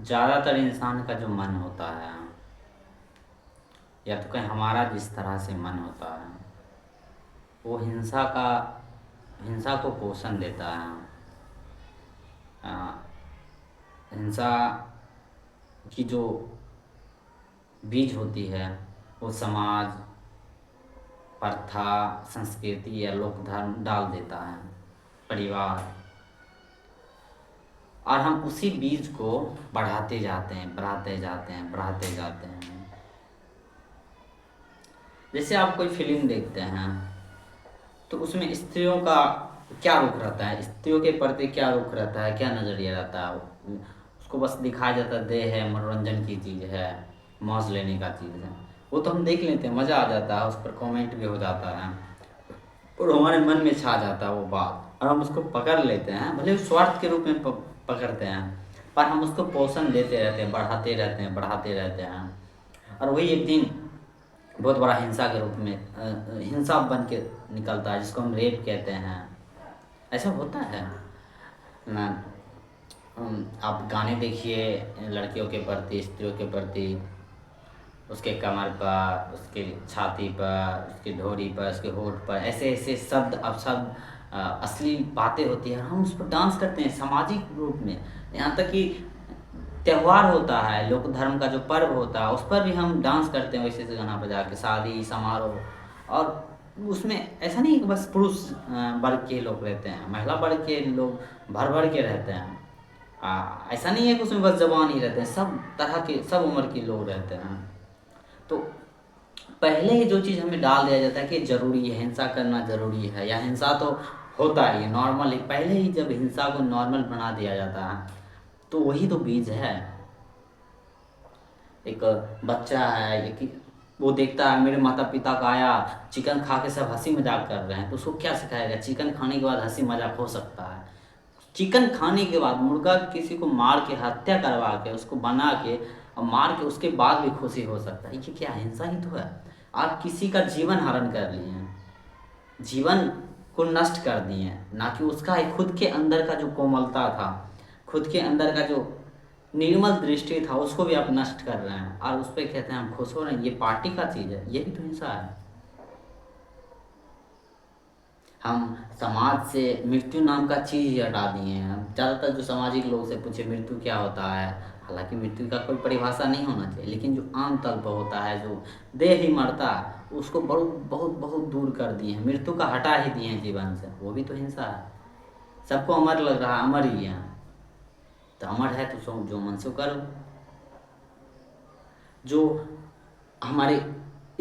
ज़्यादातर इंसान का जो मन होता है, या तो कहीं हमारा जिस तरह से मन होता है, वो हिंसा को पोषण देता है। अ, हिंसा की जो बीज होती है, वो समाज, प्रथा, संस्कृति या लोक धर्म डाल देता है, परिवार। और हम उसी बीज को बढ़ाते जाते हैं, बढ़ाते जाते हैं, बढ़ाते जाते हैं। जैसे आप कोई फिल्म देखते हैं, तो उसमें स्त्रियों का क्या रुख रहता है, स्त्रियों के प्रति क्या रुख रहता है, क्या नज़रिया रहता है। उसको बस दिखाया जाता है, देह है, मनोरंजन की चीज़ है, मौज लेने का चीज़ है। वो तो हम देख लेते हैं, मज़ा आ जाता है, उस पर कमेंट भी हो जाता है और हमारे मन में छा जाता है वो बात, और हम उसको पकड़ लेते हैं। भले स्वार्थ के रूप में पकड़ते हैं, पर हम उसको पोषण देते रहते हैं, बढ़ाते रहते हैं, बढ़ाते रहते हैं। और वही एक दिन बहुत बड़ा हिंसा के रूप में हिंसा बन के निकलता है, जिसको हम रेप कहते हैं। ऐसा होता है ना। आप गाने देखिए, लड़कियों के प्रति, स्त्रियों के प्रति, उसके कमर पर, उसके छाती पर, उसकी ढोरी पर, उसके होठ पर, ऐसे ऐसे शब्द अपशब्द, अश्लील बातें होती हैं। हम उस पर डांस करते हैं सामाजिक रूप में। यहाँ तक कि त्यौहार होता है, लोक धर्म का जो पर्व होता है, उस पर भी हम डांस करते हैं वैसे से गाना बजा के, शादी समारोह। और उसमें ऐसा नहीं कि बस पुरुष वर्ग के लोग रहते हैं, महिला वर्ग के लोग भर भर के रहते हैं। ऐसा नहीं है कि उसमें बस जवान ही रहते हैं, सब तरह के, सब उम्र के लोग रहते हैं। तो पहले ही जो चीज़ हमें डाल दिया जाता है कि ज़रूरी है, हिंसा करना ज़रूरी है, या हिंसा तो होता ही है, नॉर्मल ही। पहले ही जब हिंसा को नॉर्मल बना दिया जाता है, तो वही तो बीज है। एक बच्चा है, वो देखता है मेरे माता पिता का आया, चिकन खा के सब हंसी मजाक कर रहे हैं, तो उसको क्या सिखाएगा? चिकन खाने के बाद हंसी मजाक हो सकता है? चिकन खाने के बाद, मुर्गा किसी को मार के, हत्या करवा के, उसको बना के और मार के, उसके बाद भी खुशी हो सकता है? ये क्या हिंसा ही तो है। आप किसी का जीवन हरण कर लिए हैं, जीवन को नष्ट कर दिए हैं, ना कि उसका खुद के अंदर का जो कोमलता था, खुद के अंदर का जो निर्मल दृष्टि था, उसको भी आप नष्ट कर रहे हैं। और उस पर कहते हैं हम खुश हो रहे हैं, ये पार्टी का चीज़ है, ये भी तो हिंसा है। हम समाज से मृत्यु नाम का चीज़ ही हटा दिए हैं। हम ज़्यादातर जो सामाजिक लोग से पूछे मृत्यु क्या होता है, हालांकि मृत्यु का कोई परिभाषा नहीं होना चाहिए, लेकिन जो आम तल पर होता है, जो देह ही मरता है, उसको बहुत बहुत बहुत दूर कर दिए हैं, मृत्यु का हटा ही दिए हैं जीवन से। वो भी तो हिंसा है। सबको अमर लग रहा है, अमर ही है, तो अमर है तो जो मन से करो। जो हमारे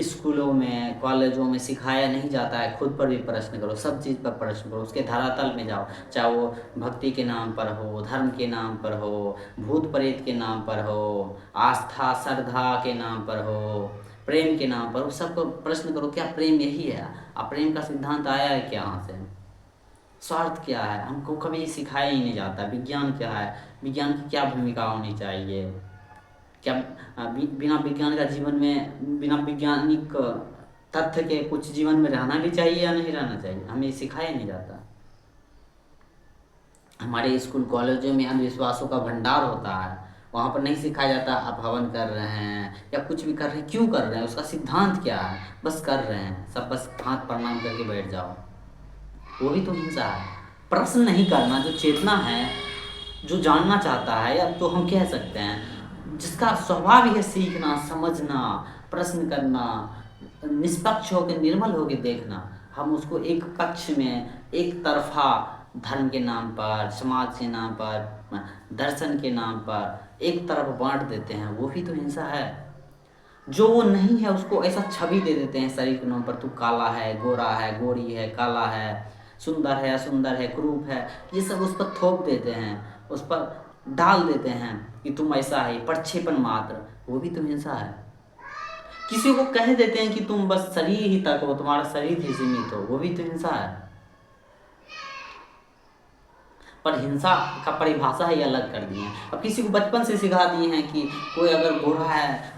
स्कूलों में, कॉलेजों में सिखाया नहीं जाता है, खुद पर भी प्रश्न करो, सब चीज़ पर प्रश्न करो, उसके धरातल में जाओ। चाहे वो भक्ति के नाम पर हो, धर्म के नाम पर हो, भूत प्रेत के नाम पर हो, आस्था श्रद्धा के नाम पर हो, प्रेम के नाम पर हो, सबको प्रश्न करो, क्या प्रेम यही है? अब प्रेम का सिद्धांत आया है क्या यहाँ से? स्वार्थ क्या है? हमको कभी सिखाया ही नहीं जाता। विज्ञान क्या है? विज्ञान की क्या भूमिका होनी चाहिए? क्या बिना विज्ञान का जीवन में, बिना वैज्ञानिक तथ्य के कुछ जीवन में रहना भी चाहिए या नहीं रहना चाहिए? हमें ये सिखाया नहीं जाता। हमारे स्कूल कॉलेजों में अंधविश्वासों का भंडार होता है, वहाँ पर नहीं सिखाया जाता आप हवन कर रहे हैं या कुछ भी कर रहे हैं, क्यों कर रहे हैं, उसका सिद्धांत क्या है? बस कर रहे हैं सब, बस हाथ प्रणाम करके बैठ जाओ। वो भी तो हिंसा है। प्रश्न नहीं करना, जो चेतना है, जो जानना चाहता है, या तो हम कह सकते हैं जिसका स्वभाव ही है सीखना, समझना, प्रश्न करना, निष्पक्ष होकर, निर्मल होकर देखना, हम उसको एक पक्ष में, एक तरफा, धर्म के नाम पर, समाज के नाम पर, दर्शन के नाम पर एक तरफ बांट देते हैं। वो भी तो हिंसा है। जो वो नहीं है उसको ऐसा छवि दे देते हैं शरीर के नाम पर, तू काला है, गोरा है, गोरी है, काला है, सुंदर है, असुंदर है, कुरूप है, ये सब उस पर थोप देते हैं, उस पर डाल देते हैं कि तुम ऐसा है, प्रक्षेपण मात्र। वो भी तो हिंसा है। किसी को कह देते हैं कि तुम बस शरीर ही तक हो, तुम्हारा शरीर ही सीमित हो, वो भी तो हिंसा है। पर हिंसा का परिभाषा ही अलग कर दिए हैं। अब किसी को बचपन से सिखा दिए हैं कि कोई अगर गोरा है,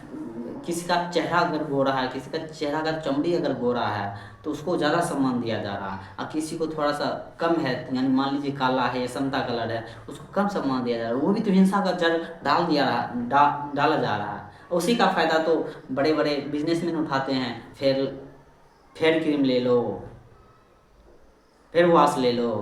किसी का चेहरा अगर गोरा है, किसी का चेहरा का चमड़ी अगर गोरा है तो उसको ज़्यादा सम्मान दिया जा रहा है, और किसी को थोड़ा सा कम है, यानी मान लीजिए काला है या समता कलर है, उसको कम सम्मान दिया जा रहा है। वो भी तो हिंसा का जड़ डाल दिया रहा डाला जा रहा है। उसी का फ़ायदा तो बड़े बड़े बिजनेसमैन उठाते हैं। फिर फेयर क्रीम ले लो, फेयर वॉश ले लो,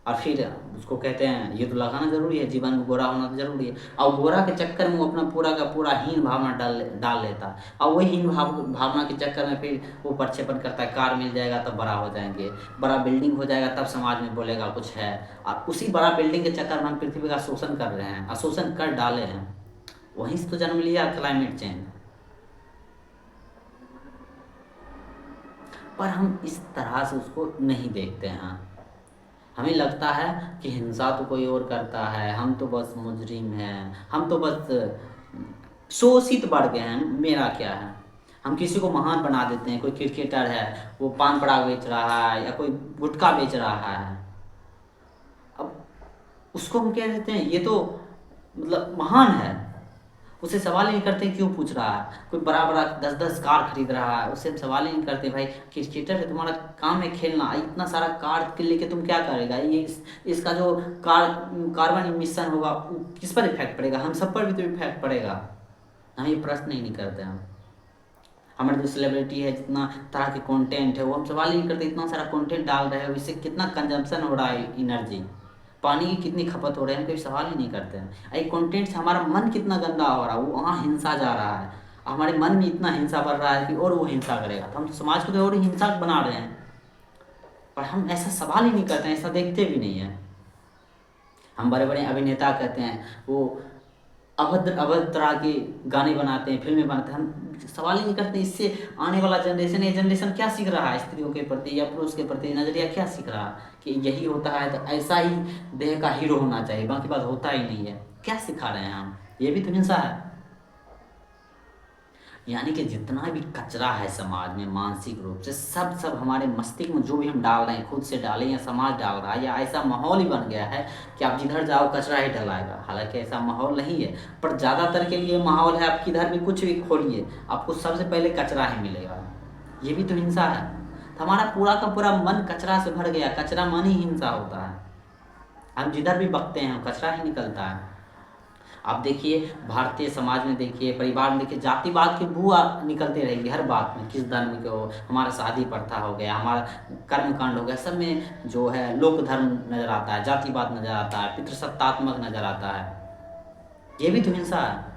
और फिर उसको कहते हैं ये तो लगाना ज़रूरी है, जीवन में गोरा होना तो ज़रूरी है। और गोरा के चक्कर में वो अपना पूरा का पूरा हीन भावना डाल लेता है, और वही हीन भावना के चक्कर में फिर वो प्रक्षेपण करता है, कार मिल जाएगा तब बड़ा हो जाएंगे, बड़ा बिल्डिंग हो जाएगा तब समाज में बोलेगा कुछ है। और उसी बड़ा बिल्डिंग के चक्कर में हम पृथ्वी का शोषण कर रहे हैं, और शोषण कर डाले हैं। वहीं से तो जन्म लिया क्लाइमेट चेंज। पर हम इस तरह से उसको नहीं देखते हैं। हमें लगता है कि हिंसा तो कोई और करता है, हम तो बस मुजरिम हैं, हम तो बस शोषित बढ़ गए हैं, मेरा क्या है। हम किसी को महान बना देते हैं। कोई क्रिकेटर है, वो पान पराग बेच रहा है या कोई गुटखा बेच रहा है, अब उसको हम कह देते हैं ये तो मतलब महान है। उससे सवाल ही नहीं करते क्यों पूछ रहा है। कोई बड़ा बड़ा 10-10 कार खरीद रहा है, उससे हम सवाल ही नहीं करते भाई क्रिकेटर है, तुम्हारा काम है खेलना, इतना सारा कार के लेके तुम क्या करेगा। ये इसका जो कार्बन इमिशन होगा किस पर इफेक्ट पड़ेगा, हम सब पर भी तो इफेक्ट पड़ेगा। हम ये प्रश्न ही नहीं करते। हम हमारे जो सेलिब्रिटी है, जितना तरह के कंटेंट है, वो हम सवाल ही नहीं करते इतना सारा कंटेंट डाल रहे हो, इससे कितना कंजम्पशन हो रहा है एनर्जी, पानी की कितनी खपत हो रही है, हम कोई सवाल ही नहीं करते हैं। एक कंटेंट से हमारा मन कितना गंदा हो रहा है, वो वहाँ हिंसा जा रहा है, हमारे मन में इतना हिंसा बढ़ रहा है कि और वो हिंसा करेगा, तो हम तो समाज को तो और हिंसा बना रहे हैं। पर हम ऐसा सवाल ही नहीं करते हैं, ऐसा देखते भी नहीं है। हम बड़े बड़े अभिनेता कहते हैं वो अभद्र अभद्र तरह के गाने बनाते हैं, फिल्में बनाते हैं, हम सवाल ही नहीं करते इससे आने वाला जनरेशन, ये जनरेशन क्या सीख रहा है स्त्रियों के प्रति या पुरुष के प्रति, नज़रिया क्या सीख रहा है कि यही होता है तो ऐसा ही देह का हीरो होना चाहिए, बाकी बात होता ही नहीं है। क्या सिखा रहे हैं हम, ये भी तो हिंसा है। यानी कि जितना भी कचरा है समाज में मानसिक रूप से, सब हमारे मस्तिष्क में जो भी हम डाल रहे हैं, खुद से डालें या समाज डाल रहा है, या ऐसा माहौल ही बन गया है कि आप जिधर जाओ कचरा ही डलाएगा। हालांकि ऐसा माहौल नहीं है, पर ज़्यादातर के लिए माहौल है। आप किधर भी कुछ भी खोलिए, आपको सबसे पहले कचरा ही मिलेगा। ये भी तो हिंसा है। तो हमारा पूरा का पूरा मन कचरा से भर गया, कचरा मन ही हिंसा होता है। हम जिधर भी बकते हैं कचरा ही निकलता है। आप देखिए भारतीय समाज में, देखिए परिवार में, देखिए जातिवाद की बुआ निकलते रहेगी हर बात में। किस धर्म के हो, हमारा शादी प्रथा हो गया, हमारा कर्मकांड हो गया, सब में जो है लोक धर्म नजर आता है, जातिवाद नजर आता है, पितृसत्तात्मक नजर आता है। ये भी तो हिंसा है।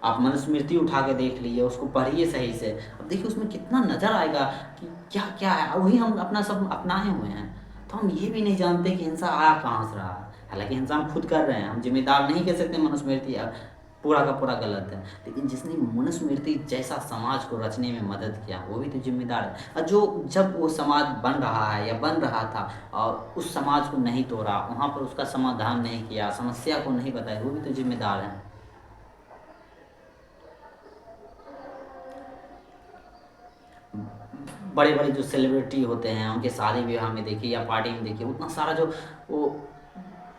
आप मनुस्मृति उठा के देख लीजिए, उसको पढ़िए सही से, अब देखिए उसमें कितना नजर आएगा कि क्या क्या है, वही हम अपना सब अपनाए हुए हैं। तो हम ये भी नहीं जानते कि हिंसा आया कहाँ से रहा है। हालांकि हिंसा हम खुद कर रहे हैं, हम जिम्मेदार नहीं कह सकते मनुस्मृति पूरा का पूरा गलत है, लेकिन जिसने मनुस्मृति जैसा समाज को रचने में मदद किया वो भी तो जिम्मेदार है। और जो जब वो समाज बन रहा है या बन रहा था और उस समाज को नहीं तोड़ा, वहाँ पर उसका समाधान नहीं किया, समस्या को नहीं बताया, वो भी तो जिम्मेदार है। बड़े बड़े जो सेलिब्रिटी होते हैं उनके शादी विवाह में देखिए या पार्टी में देखिए, उतना सारा जो वो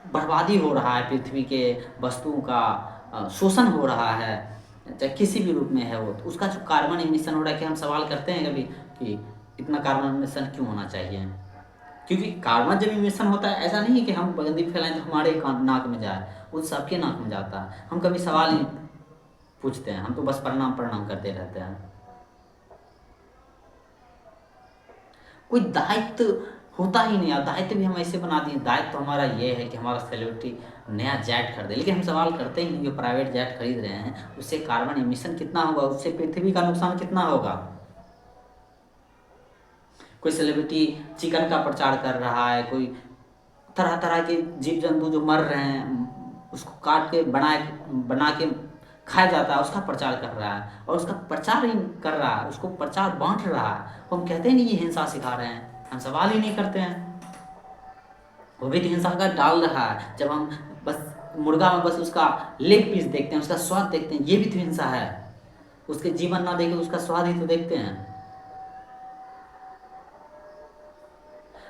बर्बादी हो रहा है, पृथ्वी के वस्तुओं का शोषण हो रहा है, चाहे किसी भी रूप में है वो, तो उसका जो कार्बन इमिशन हो रहा है, कि हम सवाल करते हैं कभी कि इतना कार्बन इमिशन क्यों होना चाहिए। क्योंकि कार्बन जब इमिशन होता है, ऐसा नहीं है कि हम गंदगी फैलाएं तो हमारे नाक में जाए, वो सबके नाक में जाता है। हम कभी सवाल नहीं पूछते हैं, हम तो बस प्रणाम प्रणाम करते रहते हैं। कोई दायित्व होता ही नहीं। दायित्व भी हम ऐसे बना दिए, दायित्व तो हमारा ये है कि हमारा सेलिब्रिटी नया जेट खरीदे, लेकिन हम सवाल करते ही नहीं कि प्राइवेट जेट खरीद रहे हैं, उससे कार्बन एमिशन कितना होगा, उससे पृथ्वी का नुकसान कितना होगा। कोई सेलिब्रिटी चिकन का प्रचार कर रहा है, कोई तरह तरह के जीव जंतु जो मर रहे हैं उसको काट के बना के खाया जाता है, उसका प्रचार कर रहा है, और उसका प्रचार ही कर रहा है, उसको प्रचार बांट रहा है। तो हम कहते नहीं ये हिंसा सिखा रहे हैं, हम सवाल ही नहीं करते हैं। वो भी तो हिंसा का डाल रहा है। जब हम बस मुर्गा में बस उसका लेग पीस देखते हैं, उसका स्वाद देखते हैं, ये भी तो हिंसा है। उसके जीवन ना देखे उसका स्वाद ही तो देखते हैं।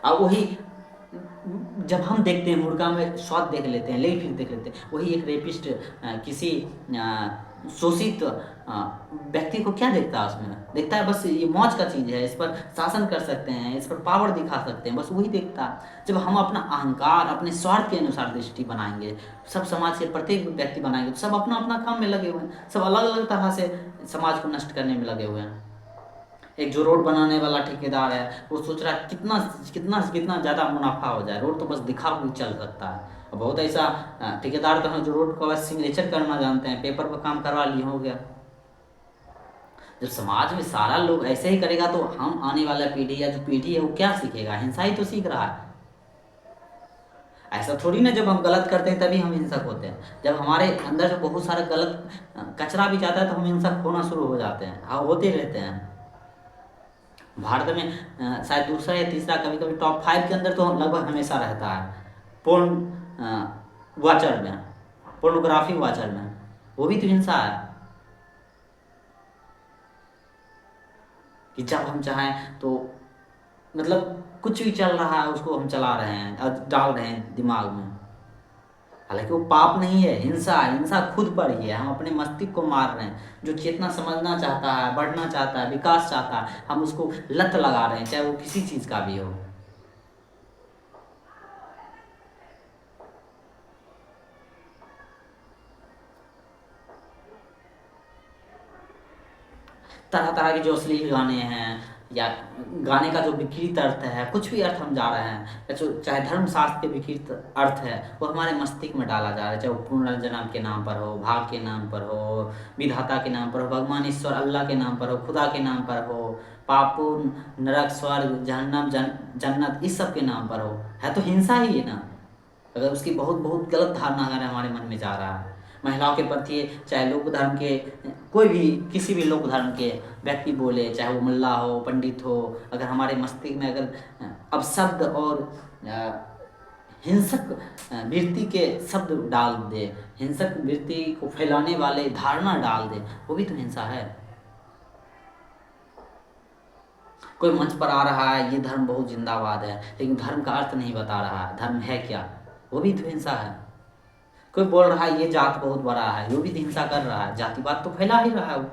और वही जब हम देखते हैं मुर्गा में स्वाद देख लेते हैं, लेग पीस देख लेते हैं, वही एक रेपिस्ट किसी शोषित व्यक्ति को क्या देखता है उसमें? देखता है बस ये मौज का चीज़ है, इस पर शासन कर सकते हैं, इस पर पावर दिखा सकते हैं, बस वही देखता है। जब हम अपना अहंकार अपने स्वार्थ के अनुसार दृष्टि बनाएंगे, सब समाज के प्रत्येक व्यक्ति बनाएंगे, तो सब अपना अपना काम में लगे हुए हैं, सब अलग अलग तरह से समाज को नष्ट करने में लगे हुए हैं। एक जो रोड बनाने वाला ठेकेदार है, वो सोच रहा है कितना कितना कितना ज़्यादा मुनाफा हो जाए, रोड तो बस दिखा हुआ चल सकता है। और बहुत ऐसा ठेकेदार तो है जो रोड का बस सिग्नेचर करना जानते हैं, पेपर पर काम करवा लिए, हो गया। जब समाज में सारा लोग ऐसे ही करेगा तो हम आने वाला पीढ़ी या जो पीढ़ी है वो क्या सीखेगा? हिंसा ही तो सीख रहा है। ऐसा थोड़ी ना जब हम गलत करते हैं तभी हम हिंसक होते हैं। जब हमारे अंदर जो बहुत सारा गलत कचरा भी जाता है तो हम हिंसक होना शुरू हो जाते हैं, हाँ होते रहते हैं। भारत में शायद दूसरा या तीसरा, कभी कभी टॉप 5 के अंदर तो लगभग हमेशा रहता है पोर्न वाचर में, पोर्नोग्राफी वाचर में। वो भी तो हिंसा है कि जब हम चाहें तो मतलब कुछ भी चल रहा है उसको हम चला रहे हैं और डाल रहे हैं दिमाग में। हालांकि वो पाप नहीं है, हिंसा है। हिंसा खुद पर ही है, हम अपने मस्तिष्क को मार रहे हैं। जो चेतना समझना चाहता है, बढ़ना चाहता है, विकास चाहता है, हम उसको लत लगा रहे हैं, चाहे वो किसी चीज़ का भी हो। तरह तरह के जो अश्लील गाने हैं या गाने का जो विकृत अर्थ है, कुछ भी अर्थ हम जा रहे हैं, या जो चाहे धर्मशास्त्र के विकृत अर्थ है वो हमारे मस्तिष्क में डाला जा रहा है, चाहे वो पुनर्जन्म के नाम पर हो, भाग के नाम पर हो, विधाता के नाम पर हो, भगवान ईश्वर अल्लाह के नाम पर हो, खुदा के नाम पर हो, पापू नरक स्वर्ग जहन्नम जन्नत इस सब के नाम पर हो। है तो हिंसा ही है ना, अगर उसकी बहुत बहुत गलत धारणा अगर हमारे मन में जा रहा है। महिलाओं के प्रति चाहे लोक धर्म के कोई भी किसी भी लोक धर्म के व्यक्ति बोले, चाहे वो मुल्ला हो, पंडित हो, अगर हमारे मस्तिष्क में अगर अपशब्द और हिंसक वृत्ति के शब्द डाल दे, हिंसक वृत्ति को फैलाने वाले धारणा डाल दे, वो भी तो हिंसा है। कोई मंच पर आ रहा है ये धर्म बहुत जिंदाबाद है, लेकिन धर्म का अर्थ नहीं बता रहा है, धर्म है क्या, वो भी तो हिंसा है। कोई बोल रहा है ये जात बहुत बड़ा है, वो भी तो हिंसा कर रहा है, जातिवाद तो फैला ही रहा है वो।